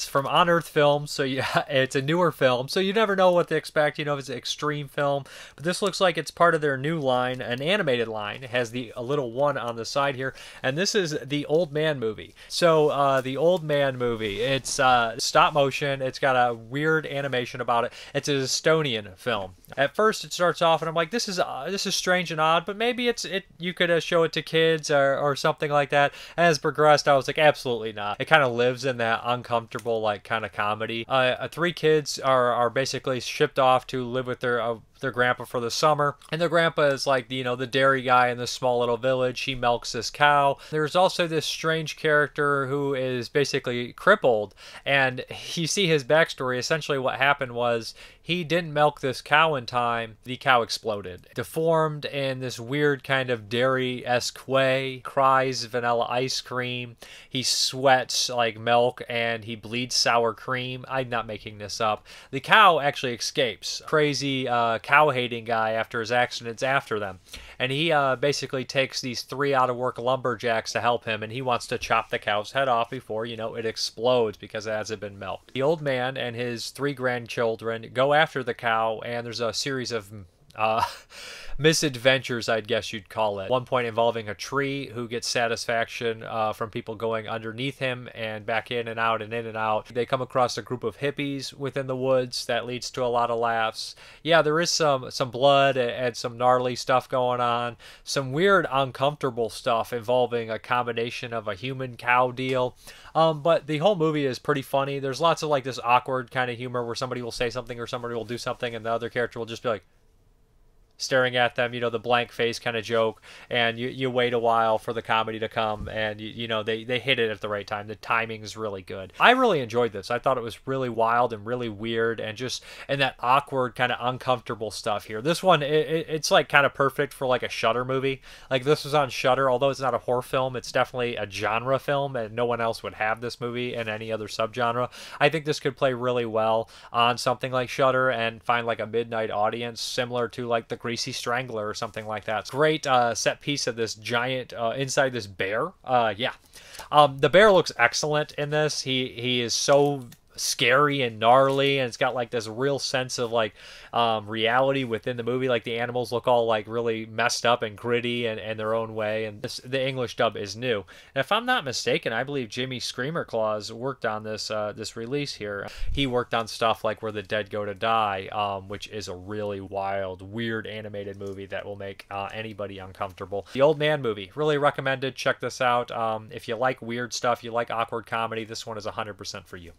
It's from Unearthed film, so yeah, it's a newer film, so you never know what to expect. If it's an extreme film, but this looks like it's part of their new line, an animated line. It has a little one on the side here, and this is the Old Man movie. So the Old Man movie, it's stop motion. It's got a weird animation about it. It's an Estonian film. At first, it starts off, and I'm like, this is strange and odd, but maybe you could show it to kids or something like that. As progressed, I was like, absolutely not. It kind of lives in that uncomfortable like kind of comedy. Three kids are basically shipped off to live with their grandpa for the summer, and their grandpa is like the dairy guy in this small little village. He milks this cow. There's also this strange character who is basically crippled, and you see his backstory. Essentially what happened was he didn't milk this cow in time. The cow exploded, deformed in this weird kind of dairy-esque way, cries vanilla ice cream, he sweats like milk, and he bleeds sour cream. I'm not making this up. The cow actually escapes. Crazy cow-hating guy after his accidents after them, and he basically takes these three out-of-work lumberjacks to help him, and he wants to chop the cow's head off before it explodes because it hasn't been milked. The old man and his three grandchildren go after the cow, and there's a series of misadventures, I'd guess you'd call it. One point involving a tree who gets satisfaction from people going underneath him and back in and out and in and out. They come across a group of hippies within the woods that leads to a lot of laughs. Yeah, there is some blood and some gnarly stuff going on. Some weird, uncomfortable stuff involving a combination of a human-cow deal. But the whole movie is pretty funny. There's lots of like this awkward kind of humor where somebody will say something or somebody will do something and the other character will just be like, staring at them, the blank face kind of joke, and you wait a while for the comedy to come, and they hit it at the right time. The timing is really good. I really enjoyed this. I thought it was really wild and really weird, and that awkward kind of uncomfortable stuff here. This one, it's like kind of perfect for like a Shudder movie. Like this was on Shudder, although it's not a horror film, it's definitely a genre film, and no one else would have this movie in any other subgenre. I think this could play really well on something like Shudder and find like a midnight audience, similar to like the Greasy Strangler or something like that. It's great set piece of this giant inside this bear. The bear looks excellent in this. He is so scary and gnarly, and it's got like this real sense of like reality within the movie. Like the animals look all like really messed up and gritty and their own way, and the English dub is new. And if I'm not mistaken, I believe Jimmy Screamer Claus worked on this release here. He worked on stuff like Where the Dead Go to Die, which is a really wild, weird animated movie that will make anybody uncomfortable. The Old Man movie, really recommended. Check this out. If you like weird stuff, you like awkward comedy, this one is 100% for you.